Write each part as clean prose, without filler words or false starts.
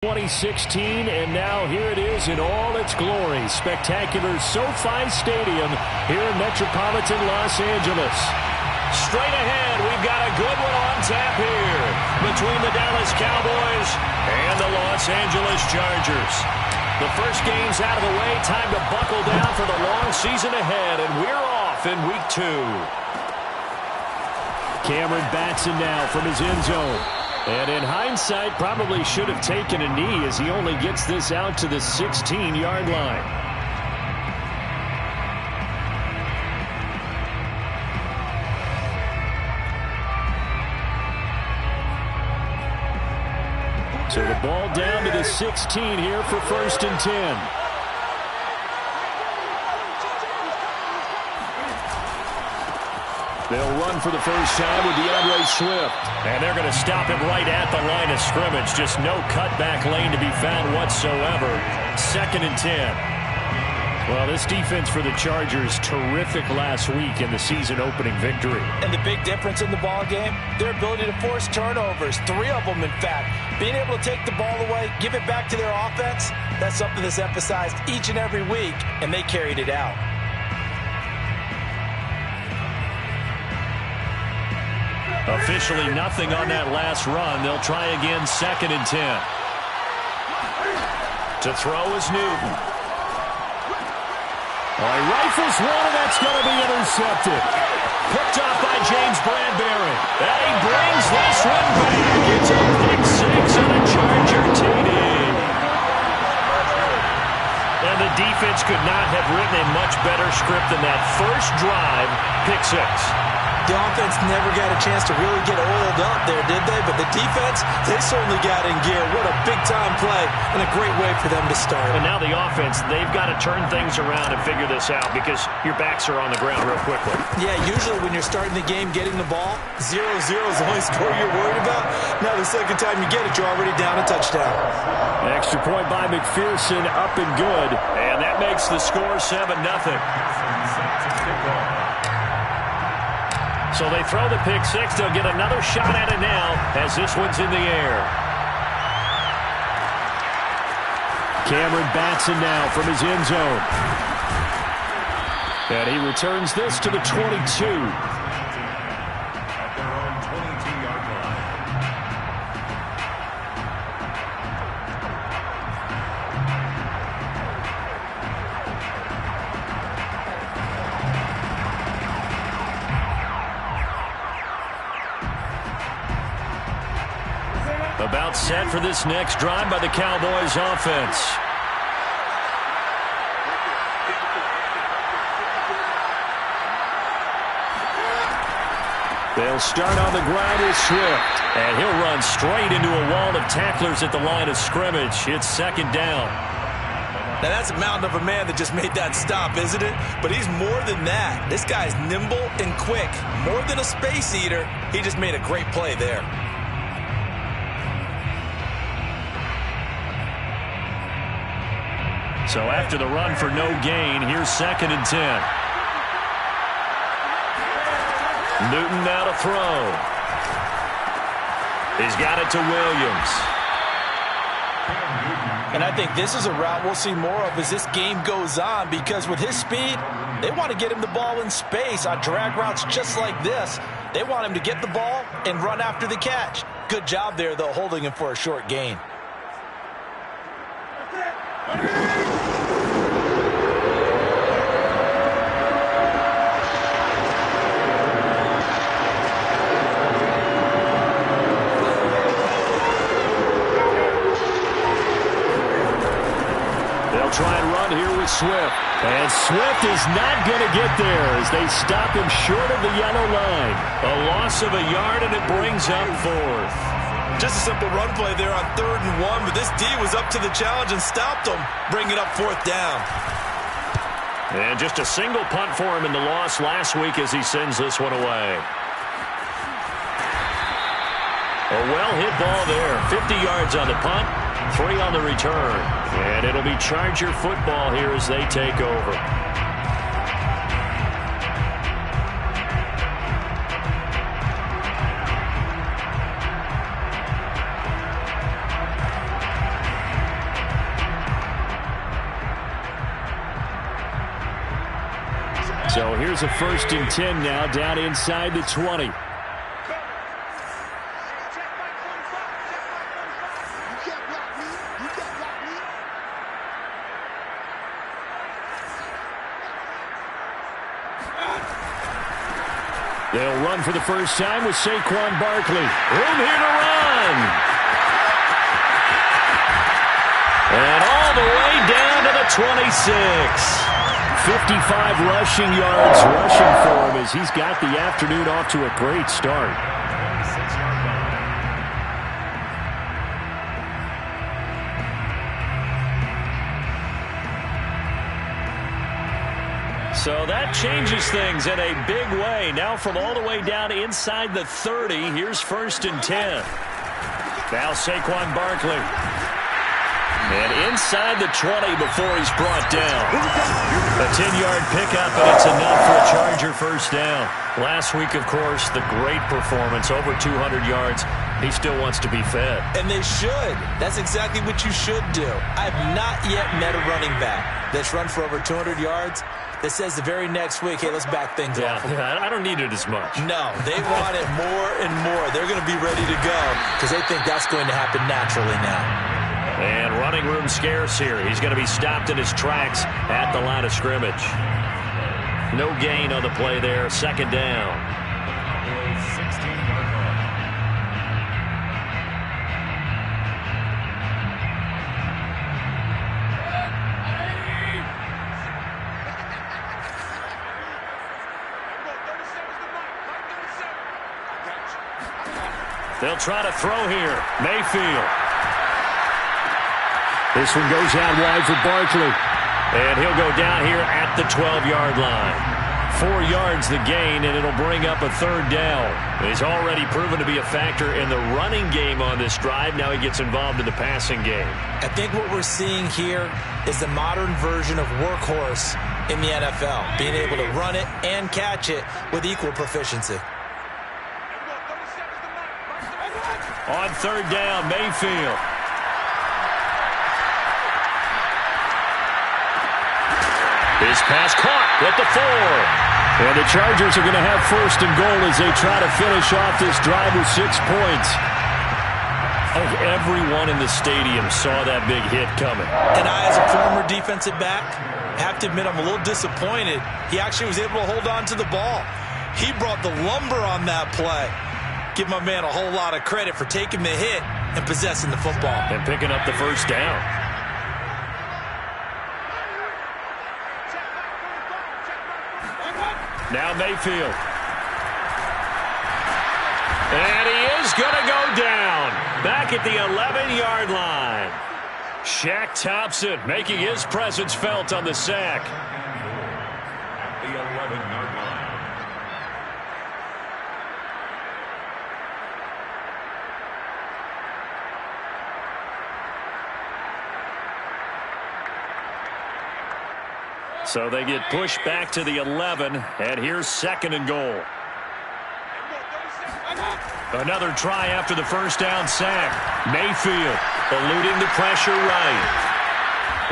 2016, and now here it is in all its glory. Spectacular SoFi Stadium here in metropolitan Los Angeles. Straight ahead, we've got a good one on tap here between the Dallas Cowboys and the Los Angeles Chargers. The first game's out of the way. Time to buckle down for the long season ahead, and we're off in week 2. Cameron Batson now from his end zone. And in hindsight, probably should have taken a knee as he only gets this out to the 16-yard line. So the ball down to the 16 here for 1st and 10. They'll run for the first time with DeAndre Swift. And they're going to stop him right at the line of scrimmage. Just no cutback lane to be found whatsoever. 2nd and 10. Well, this defense for the Chargers, terrific last week in the season-opening victory. And the big difference in the ball game, their ability to force turnovers. 3 of them, in fact. Being able to take the ball away, give it back to their offense, that's something that's emphasized each and every week, and they carried it out. Officially nothing on that last run. They'll try again, 2nd and 10. To throw is Newton. He rifles one, and that's going to be intercepted. Picked off by James Bradbury. And he brings this one back. It's a pick 6 on a Charger TD. And the defense could not have written a much better script than that first drive, pick 6. The offense never got a chance to really get oiled up there, did they? But the defense, they certainly got in gear. What a big-time play and a great way for them to start. And now the offense, they've got to turn things around and figure this out because your backs are on the ground real quickly. Yeah, usually when you're starting the game getting the ball, 0-0 is the only score you're worried about. Now the second time you get it, you're already down a touchdown. An extra point by McPherson, up and good. And that makes the score 7-0. So they throw the pick 6. They'll get another shot at it now as this one's in the air. Cameron Batson now from his end zone. And he returns this to the 22. About set for this next drive by the Cowboys offense. They'll start on the ground with Swift. And he'll run straight into a wall of tacklers at the line of scrimmage. It's 2nd down. Now that's a mountain of a man that just made that stop, isn't it? But he's more than that. This guy's nimble and quick. More than a space eater. He just made a great play there. So after the run for no gain, here's 2nd and 10. Newton now to throw. He's got it to Williams. And I think this is a route we'll see more of as this game goes on because with his speed, they want to get him the ball in space on drag routes just like this. They want him to get the ball and run after the catch. Good job there, though, holding him for a short gain. Try and run here with Swift. And Swift is not going to get there as they stop him short of the yellow line. A loss of a yard, and it brings up 4th. Just a simple run play there on 3rd and 1, but this D was up to the challenge and stopped him, bringing up 4th down. And just a single punt for him in the loss last week as he sends this one away. A well-hit ball there. 50 yards on the punt, 3 on the return. And it'll be Charger football here as they take over. So here's a 1st and 10 now, down inside the 20. They'll run for the first time with Saquon Barkley. Room here to run. And all the way down to the 26. 55 rushing yards rushing for him as he's got the afternoon off to a great start. So that changes things in a big way. Now from all the way down inside the 30, here's 1st and 10. Now Saquon Barkley. And inside the 20 before he's brought down. A 10-yard pickup, and it's enough for a Charger first down. Last week, of course, the great performance, over 200 yards. He still wants to be fed. And they should. That's exactly what you should do. I've not yet met a running back that's run for over 200 yards that says the very next week, hey, let's back things off. Yeah, I don't need it as much. No, they want it more and more. They're going to be ready to go because they think that's going to happen naturally now. And running room scarce here. He's going to be stopped in his tracks at the line of scrimmage. No gain on the play there. 2nd down. They'll try to throw here. Mayfield. This one goes out wide for Barkley. And he'll go down here at the 12-yard line. 4 yards the gain, and it'll bring up a 3rd down. He's already proven to be a factor in the running game on this drive. Now he gets involved in the passing game. I think what we're seeing here is the modern version of workhorse in the NFL. Being able to run it and catch it with equal proficiency. On 3rd down, Mayfield. His pass caught at the 4. And the Chargers are going to have 1st and goal as they try to finish off this drive with 6 points. I think everyone in the stadium saw that big hit coming. And I, as a former defensive back, have to admit I'm a little disappointed. He actually was able to hold on to the ball. He brought the lumber on that play. Give my man a whole lot of credit for taking the hit and possessing the football. And picking up the 1st down. Now Mayfield. And he is going to go down. Back at the 11-yard line. Shaq Thompson making his presence felt on the sack. At the 11-yard line. So they get pushed back to the 11, and here's 2nd and goal. Another try after the 1st down sack. Mayfield eluding the pressure right.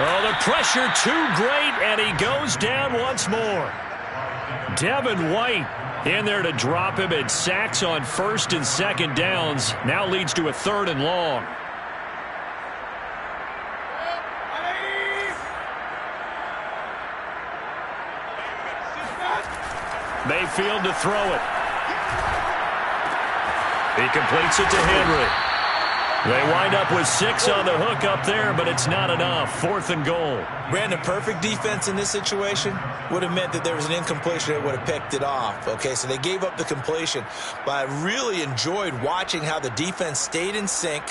Oh, the pressure too great, and he goes down once more. Devin White in there to drop him, and sacks on 1st and 2nd downs. Now leads to a 3rd and long. Mayfield to throw it. He completes it to Henry. They wind up with 6 on the hook up there, but it's not enough. 4th and goal. Brandon, perfect defense in this situation would have meant that there was an incompletion that would have picked it off. Okay, so they gave up the completion. But I really enjoyed watching how the defense stayed in sync,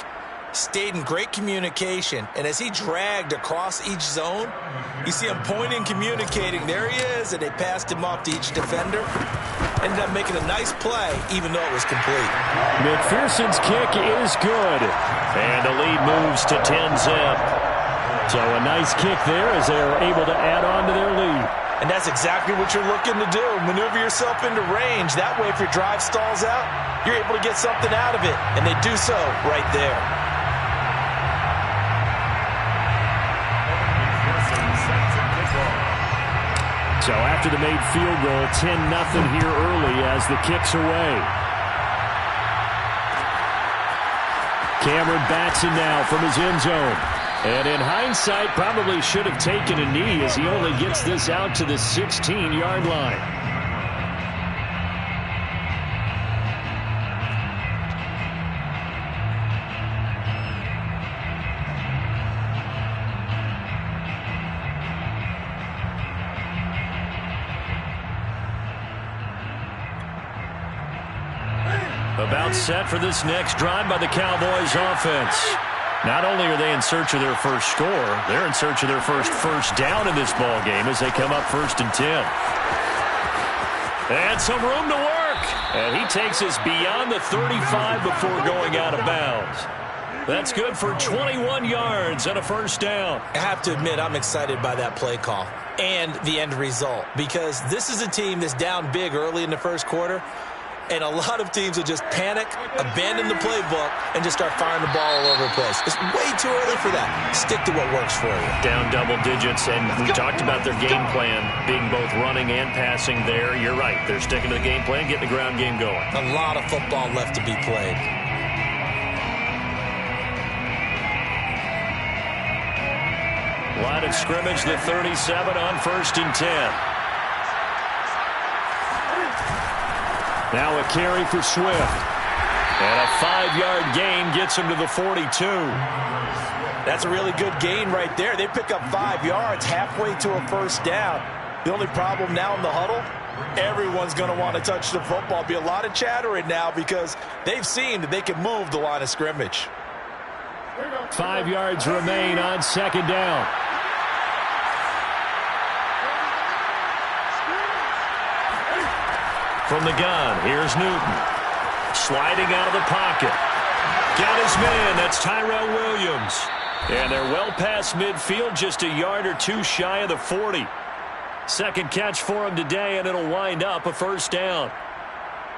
stayed in great communication, and as he dragged across each zone, you see him pointing, communicating. There he is, and they passed him off to each defender. Ended up making a nice play, even though it was complete. McPherson's kick is good. And the lead moves to 10-zip. So a nice kick there as they are able to add on to their lead. And that's exactly what you're looking to do. Maneuver yourself into range. That way, if your drive stalls out, you're able to get something out of it. And they do so right there. So after the made field goal, 10-0 here early as the kick's away. Cameron Batson now from his end zone. And in hindsight, probably should have taken a knee as he only gets this out to the 16-yard line. About set for this next drive by the Cowboys offense. Not only are they in search of their first score, they're in search of their first down in this ball game as they come up 1st and 10. And some room to work. And he takes us beyond the 35 before going out of bounds. That's good for 21 yards and a first down. I have to admit, I'm excited by that play call and the end result, because this is a team that's down big early in the first quarter. And a lot of teams will just panic, abandon the playbook, and just start firing the ball all over the place. It's way too early for that. Stick to what works for you. Down double digits, and we talked about their game plan being both running and passing there. You're right. They're sticking to the game plan, getting the ground game going. A lot of football left to be played. Line of scrimmage, the 37 on 1st and 10. Now a carry for Swift. And a 5-yard gain gets him to the 42. That's a really good gain right there. They pick up 5 yards halfway to a first down. The only problem now in the huddle, everyone's going to want to touch the football. Be a lot of chattering now because they've seen that they can move the line of scrimmage. 5 yards remain on 2nd down. From the gun, here's Newton. Sliding out of the pocket. Got his man, that's Tyrell Williams. And they're well past midfield, just a yard or two shy of the 40. Second catch for him today, and it'll wind up a first down.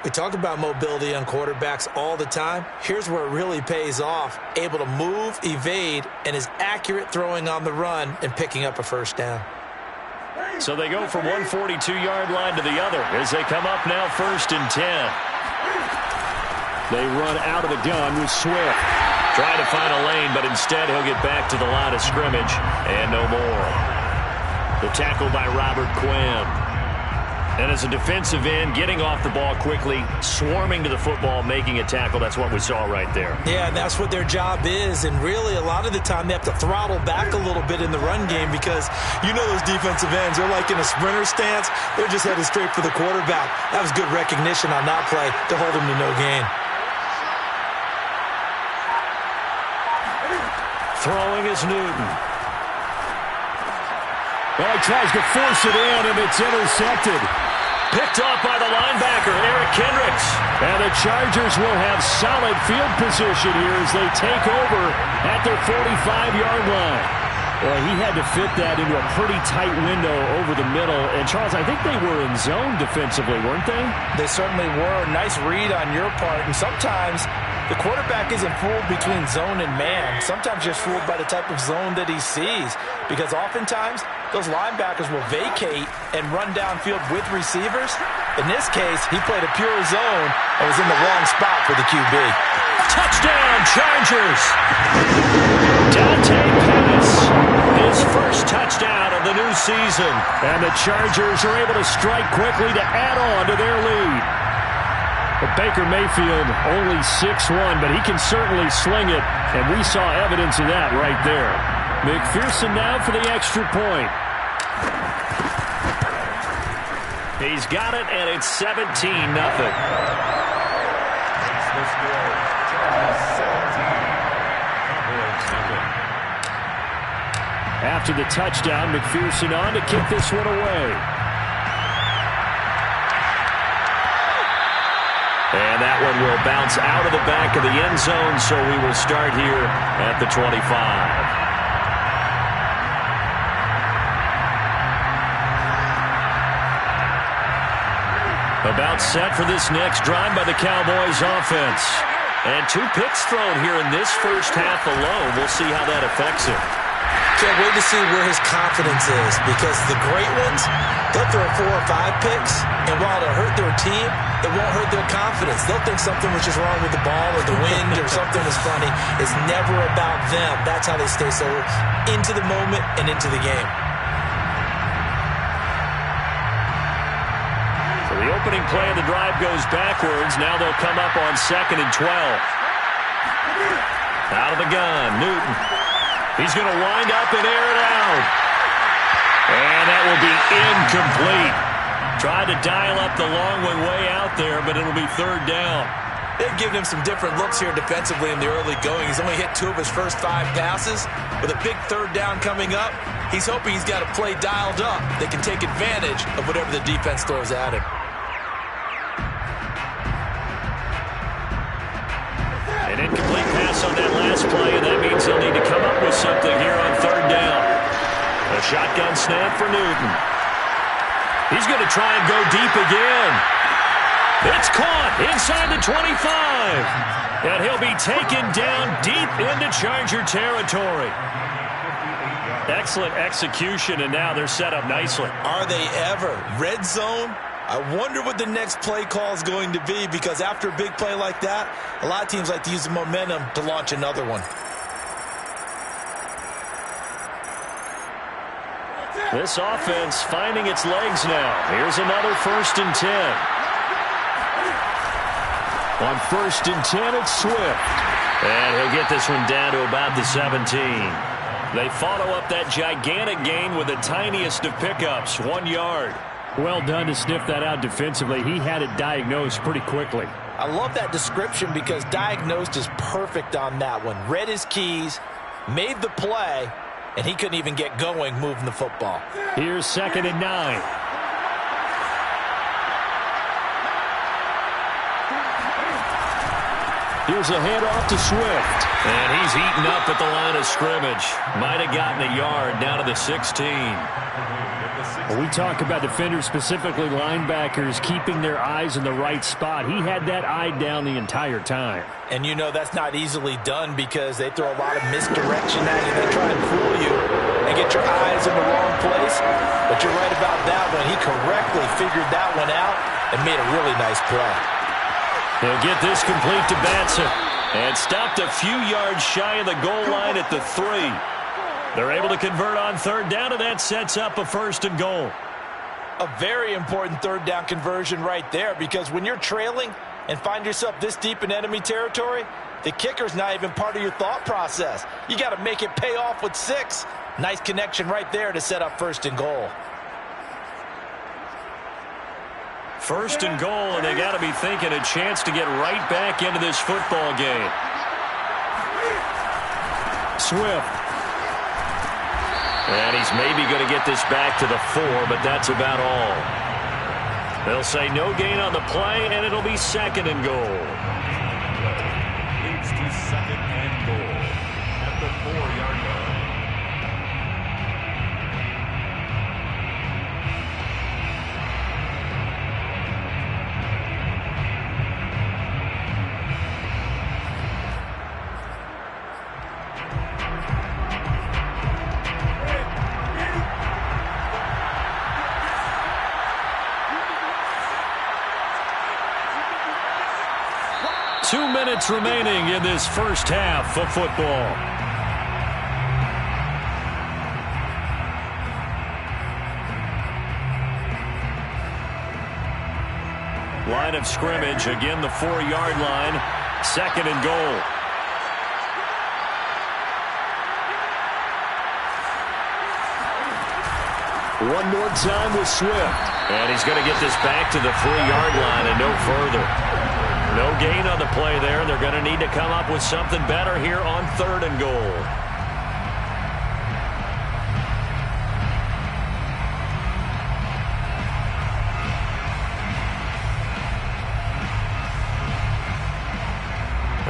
We talk about mobility on quarterbacks all the time. Here's where it really pays off. Able to move, evade, and is accurate throwing on the run and picking up a first down. So they go from one 42-yard line to the other as they come up now 1st and 10. They run out of the gun with Swift. Trying to find a lane, but instead he'll get back to the line of scrimmage and no more. The tackle by Robert Quinn. And as a defensive end, getting off the ball quickly, swarming to the football, making a tackle. That's what we saw right there. Yeah, and that's what their job is. And really, a lot of the time, they have to throttle back a little bit in the run game because you know those defensive ends, they're like in a sprinter stance. They're just headed straight for the quarterback. That was good recognition on that play to hold him to no gain. Throwing is Newton. Well, he tries to force it in, and it's intercepted. Picked off by the linebacker, Eric Kendricks. And the Chargers will have solid field position here as they take over at their 45-yard line. Well, he had to fit that into a pretty tight window over the middle. And, Charles, I think they were in zone defensively, weren't they? They certainly were. Nice read on your part. And sometimes the quarterback isn't fooled between zone and man. Sometimes just fooled by the type of zone that he sees. Because oftentimes, those linebackers will vacate and run downfield with receivers. In this case, he played a pure zone and was in the wrong spot for the QB. Touchdown, Chargers! Dante Pettis, his first touchdown of the new season. And the Chargers are able to strike quickly to add on to their lead. But Baker Mayfield only 6'1", but he can certainly sling it, and we saw evidence of that right there. McPherson now for the extra point. He's got it, and it's 17-0. After the touchdown, McPherson on to kick this one away. And that one will bounce out of the back of the end zone, so we will start here at the 25. About set for this next drive by the Cowboys offense. And 2 picks thrown here in this first half alone. We'll see how that affects it. can't wait to see where his confidence is, because the great ones, they'll throw 4 or 5 picks, and while it'll hurt their team, it won't hurt their confidence. They'll think something was just wrong with the ball or the wind or something was funny. It's never about them. That's how they stay so into the moment and into the game. So the opening play of the drive goes backwards. Now they'll come up on 2nd and 12. Out of the gun, Newton. He's going to wind up and air it out. And that will be incomplete. Tried to dial up the long one way out there, but it'll be 3rd down. They've given him some different looks here defensively in the early going. He's only hit 2 of his first 5 passes. With a big 3rd down coming up, he's hoping he's got a play dialed up that can take advantage of whatever the defense throws at him. An incomplete pass on that last play, and that means they'll need to come up with something here on 3rd down. A shotgun snap for Newton. He's going to try and go deep again. It's caught inside the 25. And he'll be taken down deep into Charger territory. Excellent execution, and now they're set up nicely. Are they ever? Red zone? I wonder what the next play call is going to be, because after a big play like that, a lot of teams like to use the momentum to launch another one. This offense finding its legs now. Here's another 1st and 10. On 1st and 10, it's Swift. And he'll get this one down to about the 17. They follow up that gigantic gain with the tiniest of pickups, 1 yard. Well done to sniff that out defensively. He had it diagnosed pretty quickly. I love that description, because diagnosed is perfect on that one. Read his keys, made the play, and he couldn't even get going moving the football. Here's 2nd and 9. Here's a handoff to Swift. And he's eaten up at the line of scrimmage. Might have gotten a yard down to the 16. Well, we talk about defenders, specifically linebackers, keeping their eyes in the right spot. He had that eye down the entire time. And you know that's not easily done, because they throw a lot of misdirection at you. They try and fool you and get your eyes in the wrong place. But you're right about that one. He correctly figured that one out and made a really nice play. He'll get this complete to Batson. And stopped a few yards shy of the goal line at the 3. They're able to convert on 3rd down, and that sets up a 1st and goal. A very important 3rd down conversion right there, because when you're trailing and find yourself this deep in enemy territory, the kicker's not even part of your thought process. You got to make it pay off with 6. Nice connection right there to set up 1st and goal. 1st and goal, and they got to be thinking a chance to get right back into this football game. Swift. And he's maybe going to get this back to the 4, but that's about all. They'll say no gain on the play, and it'll be 2nd and goal. Leads to 2nd and goal at the 4-yard line. Remaining in this first half of football. Line of scrimmage, again the 4-yard line, 2nd and goal. One more time with Swift. And he's going to get this back to the 3-yard line and no further. No gain on the play there. They're going to need to come up with something better here on 3rd and goal.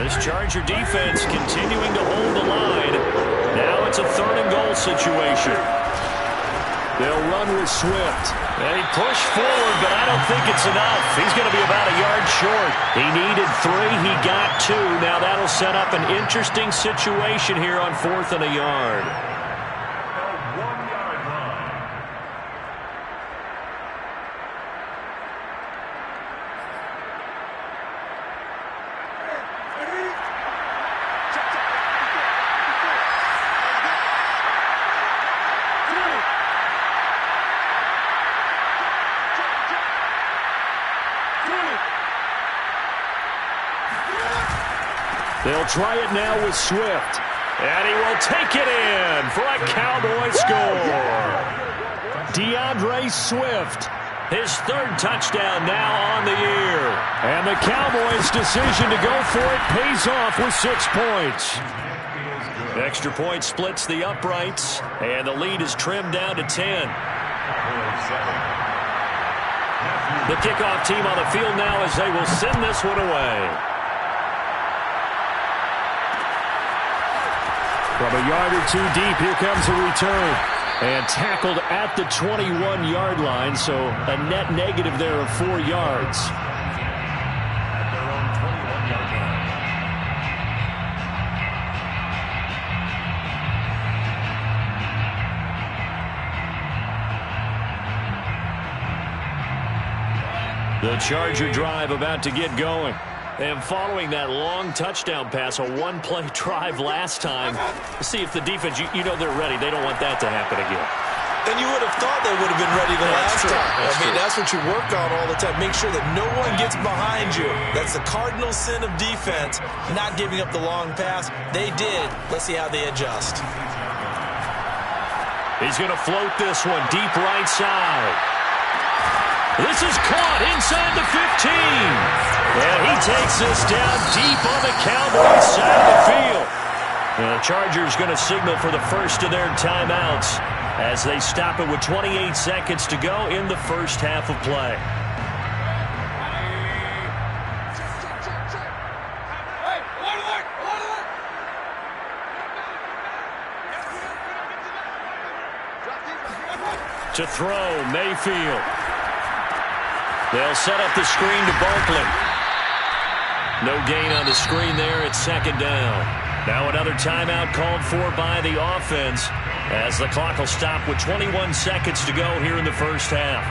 This Charger defense continuing to hold the line. Now it's a 3rd and goal situation. They'll run with Swift. And he pushed forward, but I don't think it's enough. He's going to be about a yard short. He needed 3. He got 2. Now that'll set up an interesting situation here on 4th and a yard. They'll try it now with Swift. And he will take it in for a Cowboy score. DeAndre Swift, his third touchdown now on the year. And the Cowboys' decision to go for it pays off with 6 points. The extra point splits the uprights, and the lead is trimmed down to 10. The kickoff team on the field now as they will send this one away. From a yard or two deep, here comes a return. And tackled at the 21-yard line, so a net negative there of 4 yards. At their own 21-yard line. The Charger drive about to get going. And following that long touchdown pass, a one-play drive last time, see if the defense, you know they're ready. They don't want that to happen again. And you would have thought they would have been ready the last time. That's what you work on all the time. Make sure that no one gets behind you. That's the cardinal sin of defense, not giving up the long pass. They did. Let's see how they adjust. He's going to float this one deep right side. This is caught inside the 15. And he takes this down deep on the Cowboys side of the field. And the Chargers going to signal for the first of their timeouts as they stop it with 28 seconds to go in the first half of play. To throw, Mayfield. They'll set up the screen to Barkley. No gain on the screen there. It's second down. Now another timeout called for by the offense as the clock will stop with 21 seconds to go here in the first half.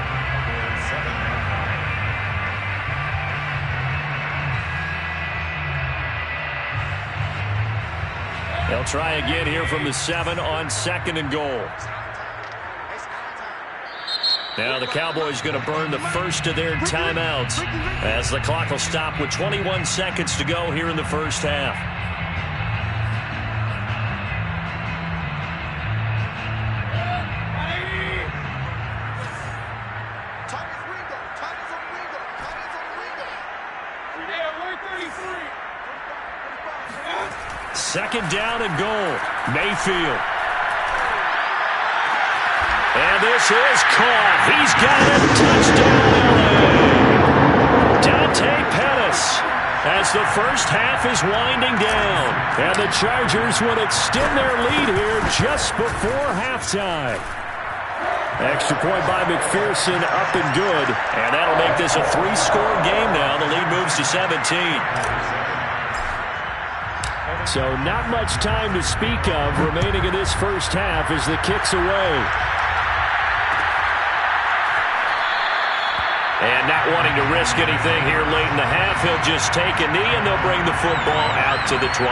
They'll try again here from the 7 on 2nd and goal. Now the Cowboys going to burn the first of their timeouts as the clock will stop with 21 seconds to go here in the first half. Second down and goal. Mayfield. And this is caught. He's got it. Touchdown, LA. Dante Pettis as the first half is winding down. And the Chargers will extend their lead here just before halftime. Extra point by McPherson, up and good. And that'll make this a 3-score game now. The lead moves to 17. So not much time to speak of remaining in this first half as the kick's away. And not wanting to risk anything here late in the half, he'll just take a knee and they'll bring the football out to the 25.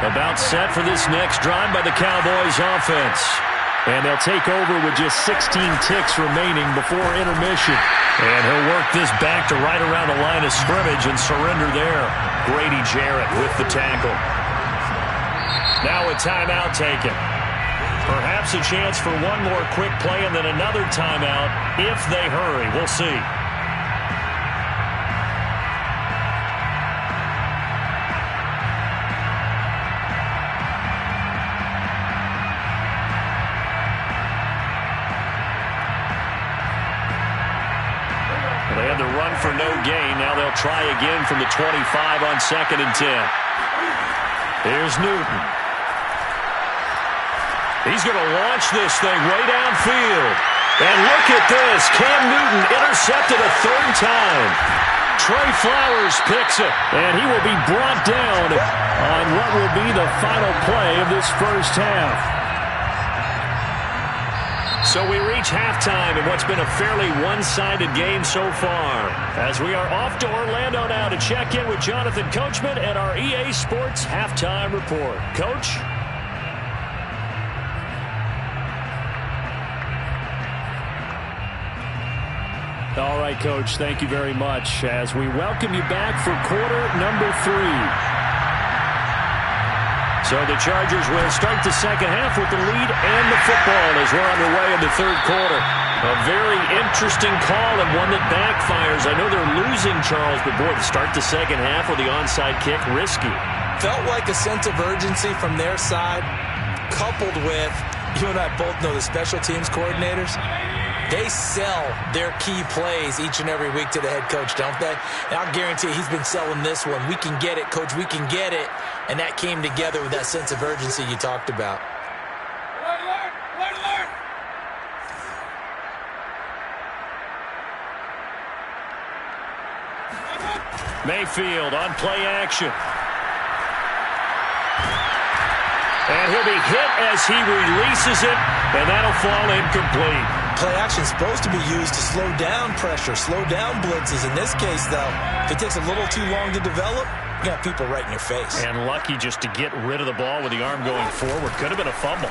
About set for this next drive by the Cowboys offense. And they'll take over with just 16 ticks remaining before intermission. And he'll work this back to right around the line of scrimmage and surrender there. Grady Jarrett with the tackle. Now a timeout taken. Perhaps a chance for one more quick play and then another timeout if they hurry. We'll see. They had to run for no gain. Now they'll try again from the 25 on 2nd and 10. Here's Newton. He's going to launch this thing way downfield. And look at this. Cam Newton intercepted a third time. Trey Flowers picks it. And he will be brought down on what will be the final play of this first half. So we reach halftime in what's been a fairly one-sided game so far. As we are off to Orlando now to check in with Jonathan Coachman and our EA Sports Halftime Report. Coach? All right, Coach, thank you very much as we welcome you back for quarter number 3. So the Chargers will start the second half with the lead and the football as we're underway in the third quarter. A very interesting call and one that backfires. I know they're losing, Charles, but boy, to start the second half with the onside kick, risky. Felt like a sense of urgency from their side, coupled with, you and I both know the special teams coordinators. They sell their key plays each and every week to the head coach, don't they? And I'll guarantee you he's been selling this one. We can get it, Coach, we can get it. And that came together with that sense of urgency you talked about. Mayfield on play action. And he'll be hit as he releases it, and that'll fall incomplete. Play action is supposed to be used to slow down pressure, slow down blitzes. In this case, though, if it takes a little too long to develop, you got people right in your face. And lucky just to get rid of the ball with the arm going forward. Could have been a fumble.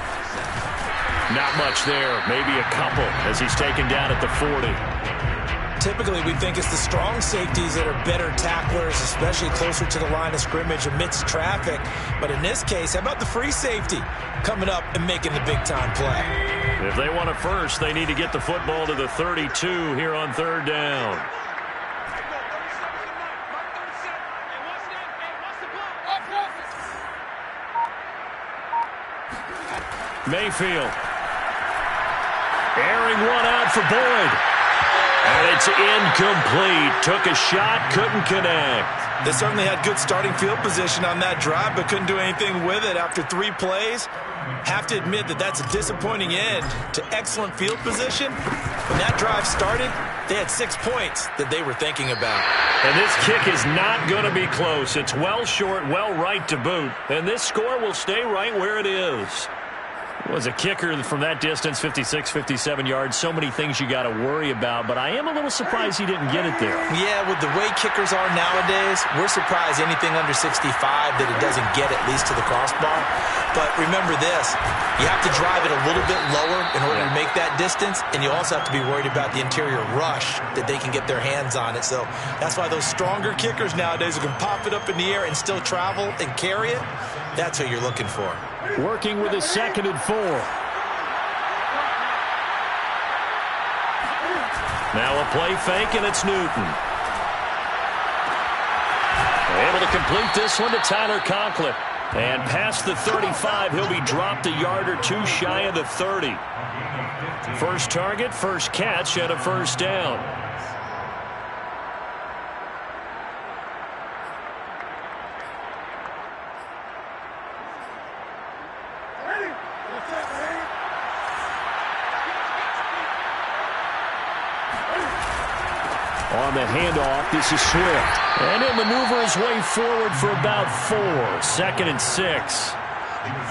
Not much there, maybe a couple as he's taken down at the 40. Typically, we think it's the strong safeties that are better tacklers, especially closer to the line of scrimmage amidst traffic. But in this case, how about the free safety coming up and making the big-time play? If they want it first, they need to get the football to the 32 here on third down. Mayfield. Airing one out for Boyd. And it's incomplete. Took a shot, couldn't connect. They certainly had good starting field position on that drive, but couldn't do anything with it after 3 plays. Have to admit that that's a disappointing end to excellent field position. When that drive started, they had 6 points that they were thinking about. And this kick is not going to be close. It's well short, well right to boot. And this score will stay right where it is. Was a kicker from that distance, 56, 57 yards. So many things you got to worry about, but I am a little surprised he didn't get it there. Yeah, with the way kickers are nowadays, we're surprised anything under 65 that it doesn't get at least to the crossbar. But remember this, you have to drive it a little bit lower in order to make that distance, and you also have to be worried about the interior rush that they can get their hands on it. So that's why those stronger kickers nowadays who can pop it up in the air and still travel and carry it, that's what you're looking for. Working with a 2nd and 4. Now a play fake, and it's Newton. Able to complete this one to Tyler Conklin. And past the 35, he'll be dropped a yard or two shy of the 30. First target, first catch, and a first down. On the handoff, this is Swift. And he'll maneuver his way forward for about 4. 2nd and 6.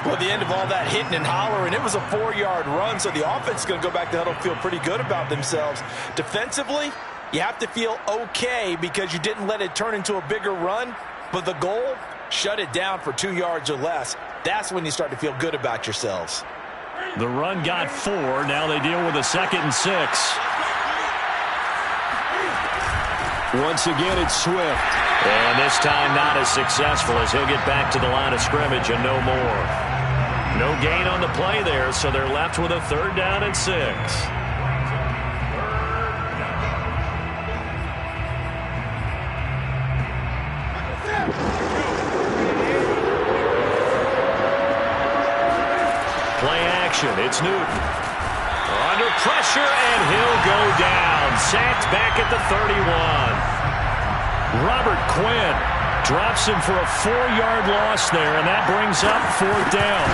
Well, the end of all that hitting and hollering, it was a 4-yard run, so the offense is going to go back to huddle, feel pretty good about themselves. Defensively, you have to feel okay because you didn't let it turn into a bigger run, but the goal, shut it down for 2 yards or less. That's when you start to feel good about yourselves. The run got 4. Now they deal with a 2nd and 6. Once again, it's Swift. And this time not as successful as he'll get back to the line of scrimmage and no more. No gain on the play there, so they're left with a 3rd down and 6. Play action, it's Newton. Under pressure, and he'll go down. Sacked back at the 31. Robert Quinn drops him for a 4-yard loss there, and that brings up 4th down.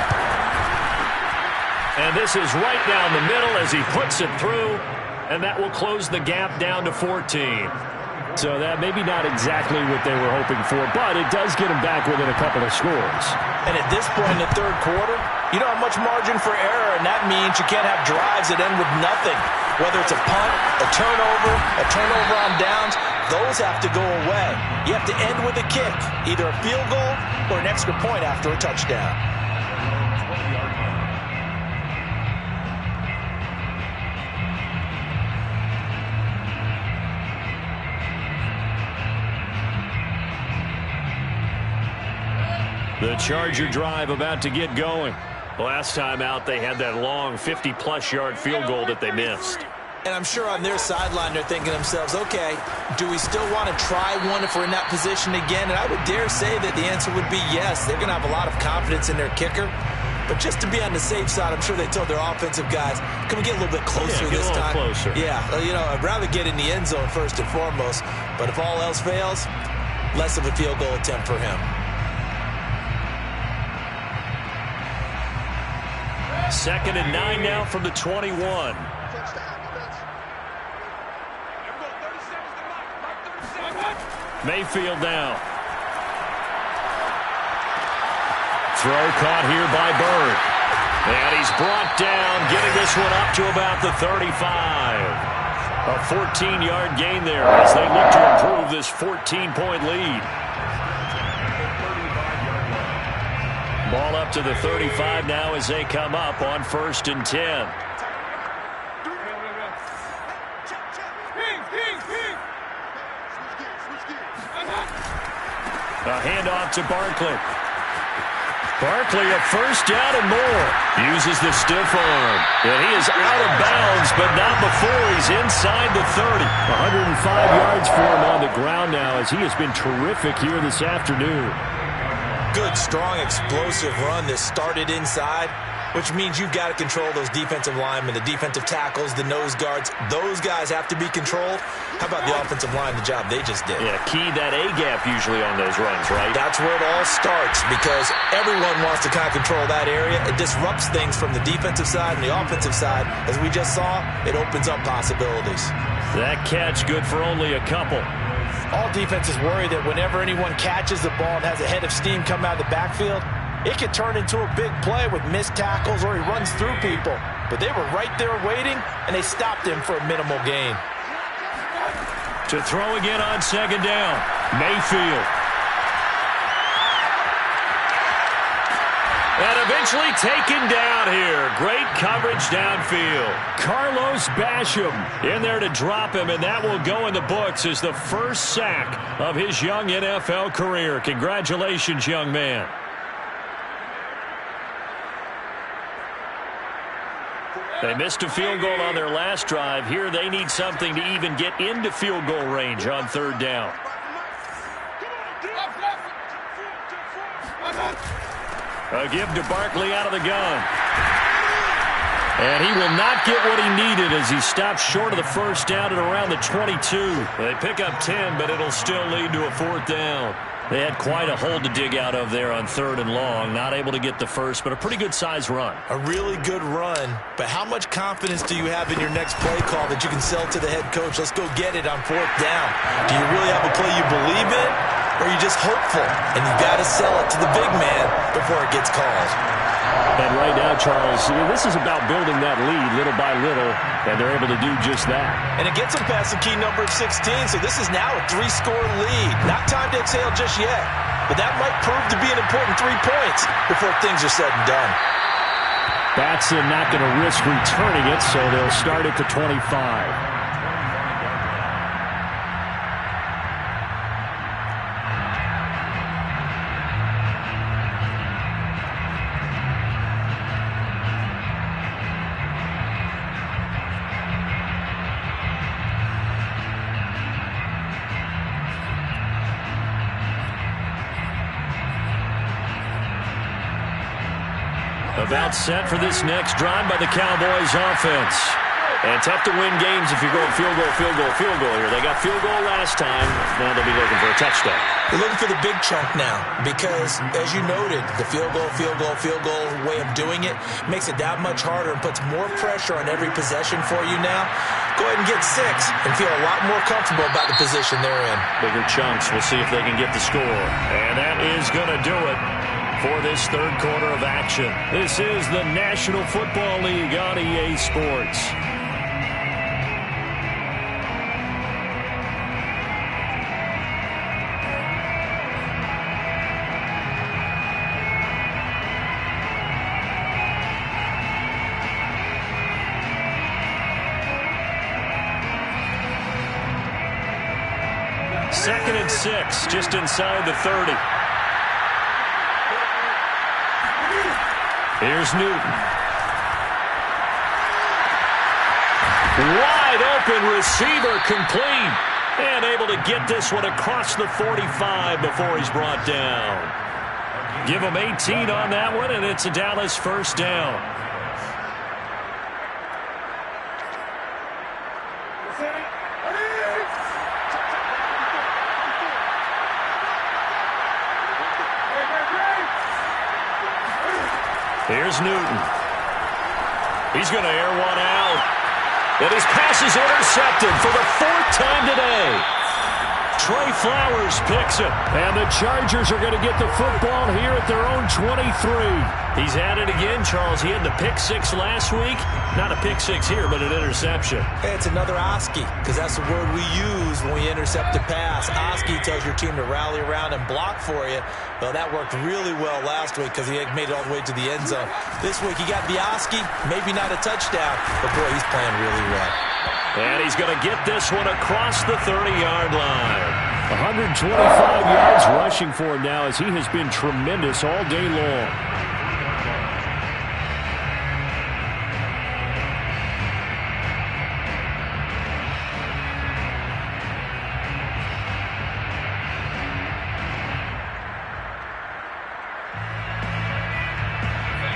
And this is right down the middle as he puts it through, and that will close the gap down to 14. So that maybe not exactly what they were hoping for, but it does get them back within a couple of scores. And at this point in the third quarter, you don't have much margin for error, and that means you can't have drives that end with nothing. Whether it's a punt, a turnover on downs, those have to go away. You have to end with a kick, either a field goal or an extra point after a touchdown. The Charger drive about to get going. Last time out, they had that long 50-plus yard field goal that they missed. And I'm sure on their sideline they're thinking to themselves, okay, do we still want to try one if we're in that position again? And I would dare say that the answer would be yes. They're going to have a lot of confidence in their kicker. But just to be on the safe side, I'm sure they told their offensive guys, can we get a little bit closer this time? Closer. Yeah, I'd rather get in the end zone first and foremost. But if all else fails, less of a field goal attempt for him. Second and 9 now from the 21. Mayfield now. Throw caught here by Bird. And he's brought down, getting this one up to about the 35. A 14-yard gain there as they look to improve this 14-point lead. Ball up to the 35 now as they come up on 1st and 10. A handoff to Barkley. Barkley a first down and more. Uses the stiff arm. And he is out of bounds, but not before he's inside the 30. 105 yards for him on the ground now as he has been terrific here this afternoon. Good, strong, explosive run that started inside, which means you've got to control those defensive linemen, the defensive tackles, the nose guards. Those guys have to be controlled. How about the offensive line, the job they just did? Yeah, key that A-gap usually on those runs, right? That's where it all starts because everyone wants to kind of control that area. It disrupts things from the defensive side and the offensive side. As we just saw, it opens up possibilities. That catch good for only a couple. All defenses worry that whenever anyone catches the ball and has a head of steam come out of the backfield, it could turn into a big play with missed tackles or he runs through people. But they were right there waiting, and they stopped him for a minimal gain. To throw again on 2nd down, Mayfield. And eventually taken down here. Great coverage downfield. Carlos Basham in there to drop him, and that will go in the books as the first sack of his young NFL career. Congratulations, young man. They missed a field goal on their last drive. Here they need something to even get into field goal range on 3rd down. A give to Barkley out of the gun. And he will not get what he needed as he stops short of the first down at around the 22. They pick up 10, but it'll still lead to a 4th down. They had quite a hole to dig out of there on 3rd and long. Not able to get the first, but a pretty good size run. A really good run, but how much confidence do you have in your next play call that you can sell to the head coach? Let's go get it on 4th down. Do you really have a play you believe in, or are you just hopeful? And you've got to sell it to the big man before it gets called. And right now, Charles, this is about building that lead little by little, and they're able to do just that. And it gets them past the key number of 16, so this is now a 3-score lead. Not time to exhale just yet, but that might prove to be an important 3 points before things are said and done. Batson not going to risk returning it, so they'll start at the 25. About set for this next drive by the Cowboys offense. And tough to win games if you're going field goal, field goal, field goal here. They got field goal last time. Now they'll be looking for a touchdown. They're looking for the big chunk now because, as you noted, the field goal, field goal, field goal way of doing it makes it that much harder and puts more pressure on every possession for you now. Go ahead and get 6 and feel a lot more comfortable about the position they're in. Bigger chunks. We'll see if they can get the score. And that is going to do it for this 3rd quarter of action. This is the National Football League on EA Sports. Second and 6, just inside the 30. Here's Newton. Wide open receiver, complete. And able to get this one across the 45 before he's brought down. Give him 18 on that one, and it's a Dallas first down. Here's Newton. He's going to air one out. And his pass is intercepted for the 4th time today. Trey Flowers picks it. And the Chargers are going to get the football here at their own 23. He's at it again, Charles. He had the pick 6 last week. Not a pick 6 here, but an interception. Hey, it's another Oski, because that's the word we use when we intercept a pass. Oski tells your team to rally around and block for you. Well, that worked really well last week because he had made it all the way to the end zone. This week, he got the Oski, maybe not a touchdown, but boy, he's playing really well. And he's going to get this one across the 30-yard line. 125 yards rushing for him now as he has been tremendous all day long.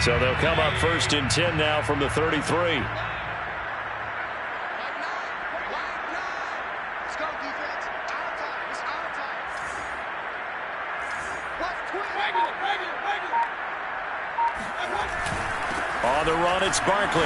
So they'll come up 1st and 10 now from the 33. On the run, it's Barkley.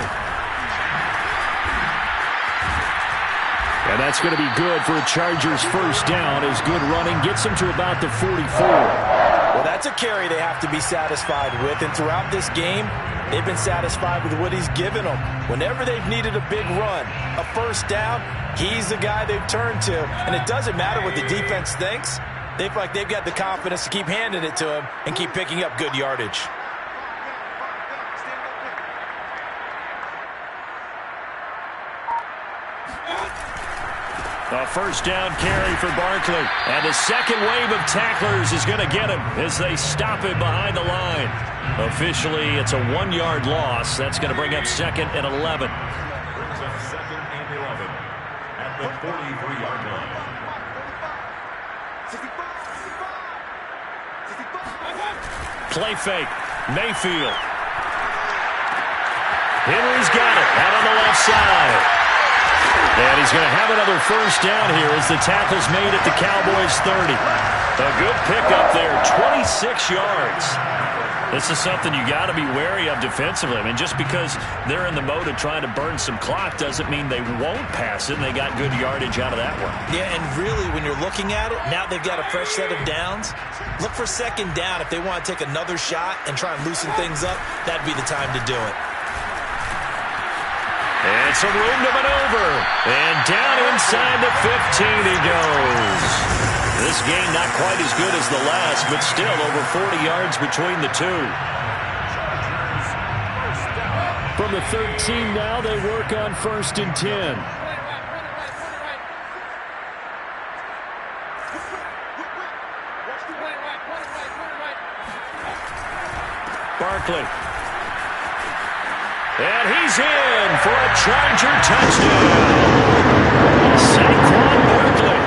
And that's going to be good for a Chargers first down as good running gets them to about the 44. Well, that's a carry they have to be satisfied with. And throughout this game, they've been satisfied with what he's given them. Whenever they've needed a big run, a first down, he's the guy they've turned to. And it doesn't matter what the defense thinks. They feel like they've got the confidence to keep handing it to him and keep picking up good yardage. A first down carry for Barkley. And the second wave of tacklers is going to get him as they stop him behind the line. Officially, it's a 1-yard loss. That's going to bring up 2nd and 11. Brings up 2nd and 11 at the 43-yard line. Play fake. Mayfield. Henry's got it out on the left side. And he's going to have another first down here as the tackle's made at the Cowboys' 30. A good pickup there, 26 yards. This is something you got to be wary of defensively. I mean, just because they're in the mode of trying to burn some clock doesn't mean they won't pass it, and they got good yardage out of that one. Yeah, and really, when you're looking at it, now they've got a fresh set of downs. Look for 2nd down. If they want to take another shot and try and loosen things up, that'd be the time to do it. And some room to maneuver. And down inside the 15 he goes. This game not quite as good as the last, but still over 40 yards between the two. From the 13 now, they work on 1st and 10. Barkley. And he's in for a Charger touchdown. Saquon Barkley,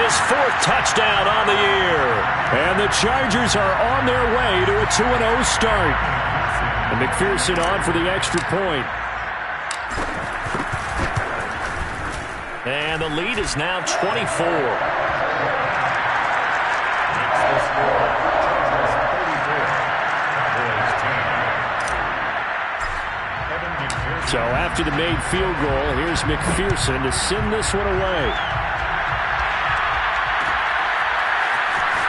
his 4th touchdown on the year. And the Chargers are on their way to a 2-0 start. And McPherson on for the extra point. And the lead is now 24. So after the made field goal, here's McPherson to send this one away.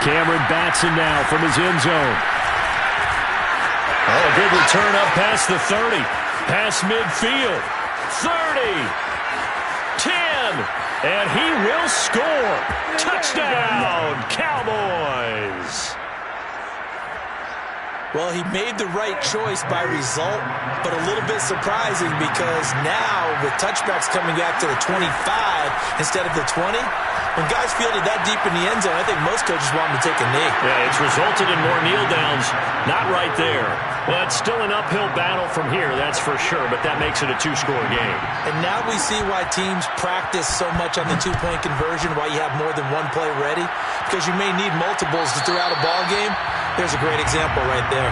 Cameron Batson now from his end zone. Oh, a good return up past the 30. Past midfield. 30. 10. And he will score. Touchdown, Cowboys. Well, he made the right choice by result, but a little bit surprising because now with touchbacks coming back to the 25 instead of the 20, When guys fielded that deep in the end zone, I think most coaches want them to take a knee. Yeah, it's resulted in more kneel downs. Not right there. But still an uphill battle from here, that's for sure. But that makes it a two-score game. And now we see why teams practice so much on the two-point conversion, why you have more than one play ready. Because you may need multiples to throw out a ball game. There's a great example right there.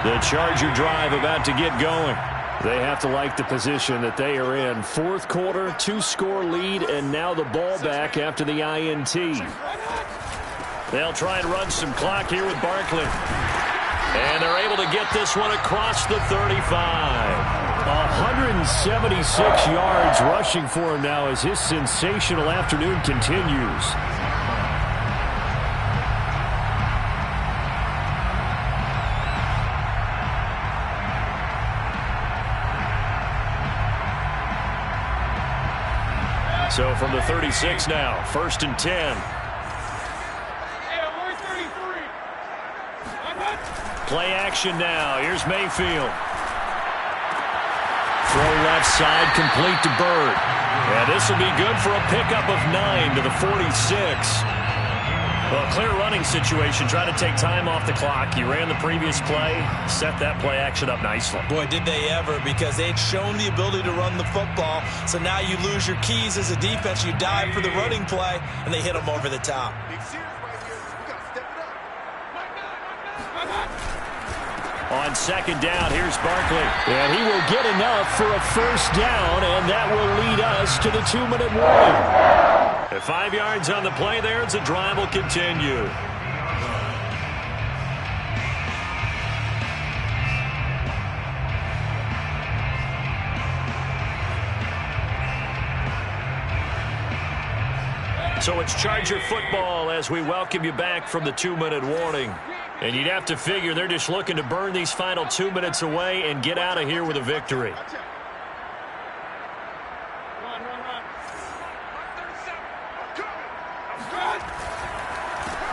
The Charger drive about to get going. They have to like the position that they are in. Fourth quarter, two-score lead, and now the ball back after the INT. They'll try and run some clock here with Barkley. And they're able to get this one across the 35. 176 yards rushing for him now as his sensational afternoon continues. So from the 36 now, 1st and 10. Play action now. Here's Mayfield. Throw left side, complete to Bird. And this will be good for a pickup of 9 to the 46. Well, clear running situation. Try to take time off the clock. You ran the previous play, set that play action up nicely. Boy, did they ever, because they'd shown the ability to run the football. So now you lose your keys as a defense. You dive for the running play, and they hit them over the top. On second down, here's Barkley. And he will get enough for a first down, and that will lead us to the 2-minute warning. At 5 yards on the play there, the drive will continue. So it's Charger football as we welcome you back from the 2-minute warning. And you'd have to figure they're just looking to burn these final 2 minutes away and get out of here with a victory.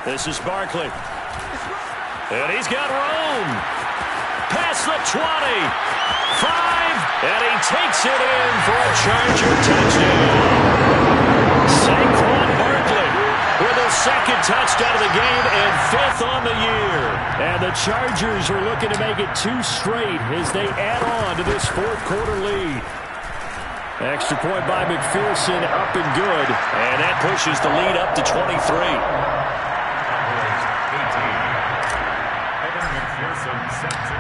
This is Barkley. And he's got room. Past the 20. 5. And he takes it in for a Charger touchdown. Saquon Barkley with a second touchdown of the game and 5th on the year. And the Chargers are looking to make it 2 straight as they add on to this fourth quarter lead. Extra point by McPherson, up and good. And that pushes the lead up to 23.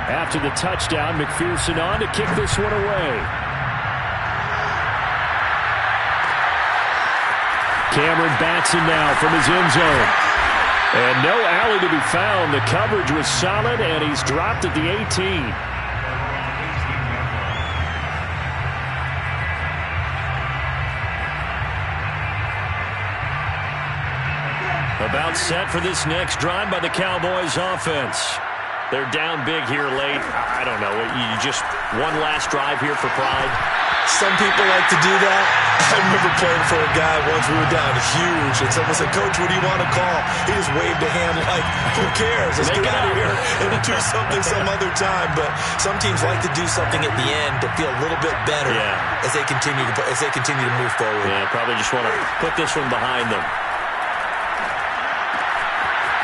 After the touchdown, McPherson on to kick this one away. Cameron Batson now from his end zone. And no alley to be found. The coverage was solid, and he's dropped at the 18. About set for this next drive by the Cowboys offense. They're down big here late. I don't know. You just one last drive here for pride. Some people like to do that. I remember playing for a guy once. We were down huge, and someone said, "Coach, what do you want to call?" He just waved a hand like, "Who cares? Let's get out of here and do something some other time." But some teams like to do something at the end to feel a little bit better as they continue to move forward. Yeah, probably just want to put this one behind them.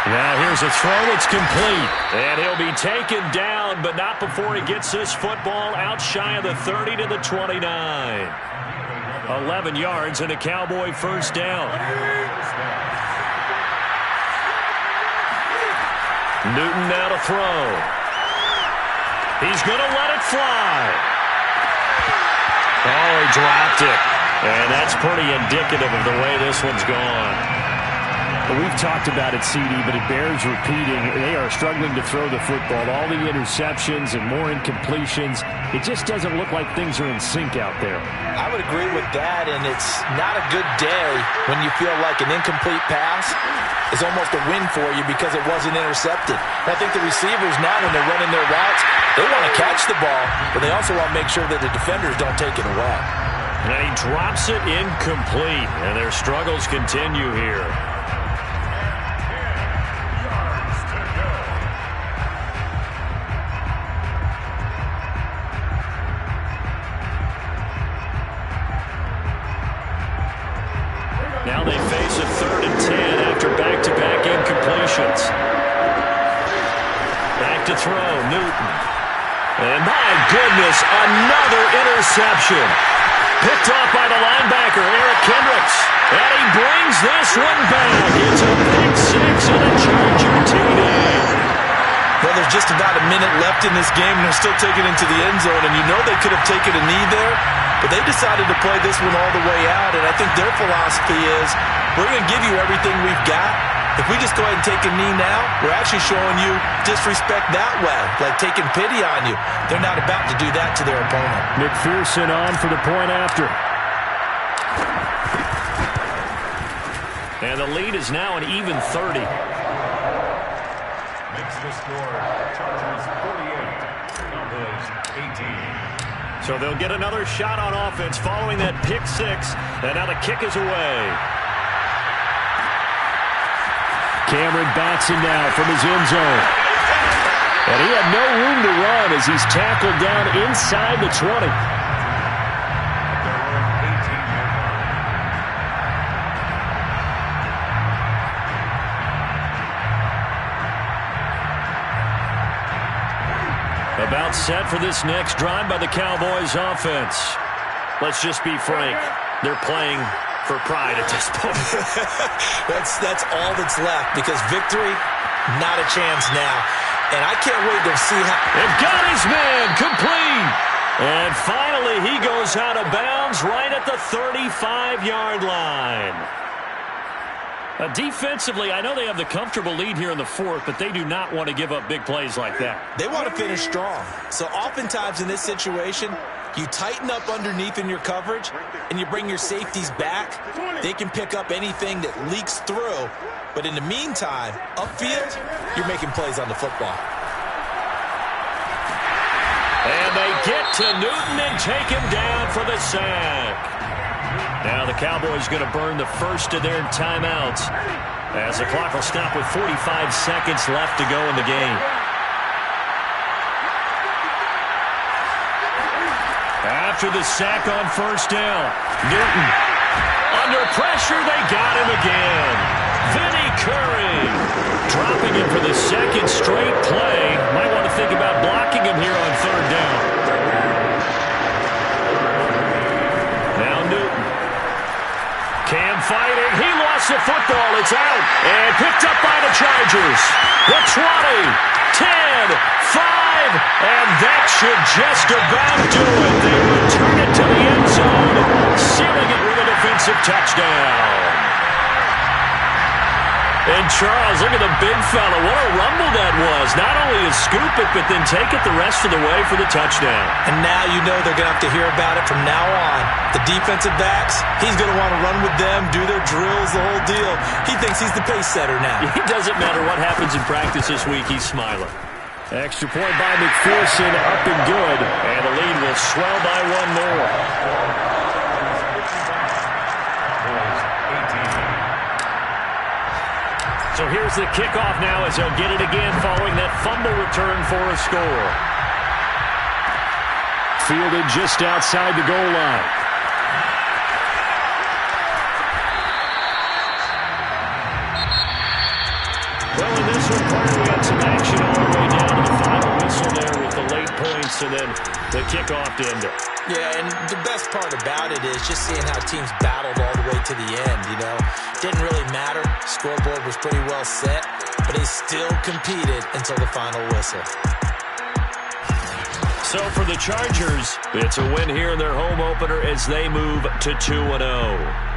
Now here's a throw that's complete. And he'll be taken down, but not before he gets this football out shy of the 30 to the 29. 11 yards and a Cowboy first down. Newton now to throw. He's going to let it fly. Oh, he dropped it. And that's pretty indicative of the way this one's gone. We've talked about it, CD, but it bears repeating. They are struggling to throw the football. All the interceptions and more incompletions. It just doesn't look like things are in sync out there. I would agree with that, and it's not a good day when you feel like an incomplete pass is almost a win for you because it wasn't intercepted. And I think the receivers now, when they're running their routes, they want to catch the ball, but they also want to make sure that the defenders don't take it away. And he drops it incomplete, and their struggles continue here. And my goodness, another interception. Picked off by the linebacker, Eric Kendricks. And he brings this one back. It's a pick six and a Charger TD. Well, there's just about a minute left in this game, and they're still taking it into the end zone. And you know they could have taken a knee there, but they decided to play this one all the way out. And I think their philosophy is, we're going to give you everything we've got. If we just go ahead and take a knee now, we're actually showing you disrespect that way, like taking pity on you. They're not about to do that to their opponent. McPherson on for the point after. And the lead is now an even 30. Makes the score Chargers 48, Cowboys 18. So they'll get another shot on offense following that pick six. And now the kick is away. Cameron Batson now from his end zone. And he had no room to run as he's tackled down inside the 20. About set for this next drive by the Cowboys offense. Let's just be frank. They're playing for pride at this point. That's all that's left, because victory, not a chance now. And I can't wait to see how... They've got his man complete. And finally he goes out of bounds right at the 35-yard line. Defensively, I know they have the comfortable lead here in the fourth, but they do not want to give up big plays like that. They want to finish strong. So oftentimes in this situation, you tighten up underneath in your coverage, and you bring your safeties back. They can pick up anything that leaks through. But in the meantime, upfield, you're making plays on the football. And they get to Newton and take him down for the sack. Now the Cowboys going to burn the first of their timeouts as the clock will stop with 45 seconds left to go in the game. After the sack on first down, Newton. Under pressure, they got him again. Vinny Curry dropping him for the second straight play. Might want to think about blocking him here on third down. Now Newton. Cam fighting. He lost the football. It's out. And picked up by the Chargers. The 20, 10, 5, and that should just about do it. They return it to the end zone, sealing it with a defensive touchdown. And Charles, look at the big fella. What a rumble that was. Not only to scoop it, but then take it the rest of the way for the touchdown. And now you know they're going to have to hear about it from now on. The defensive backs, he's going to want to run with them, do their drills, the whole deal. He thinks he's the pace setter now. It doesn't matter what happens in practice this week. He's smiling. Extra point by McPherson, up and good. And the lead will swell by one more. So here's the kickoff now as they'll get it again following that fumble return for a score. Fielded just outside the goal line. Well, in this one, Carter, we had some action all the way down to the final whistle there with the late points and then the kickoff to end it. Yeah, and the best part about it is just seeing how teams battled all the way to the end, you know. Didn't really matter. Scoreboard was pretty well set, but they still competed until the final whistle. So for the Chargers, it's a win here in their home opener as they move to 2-0.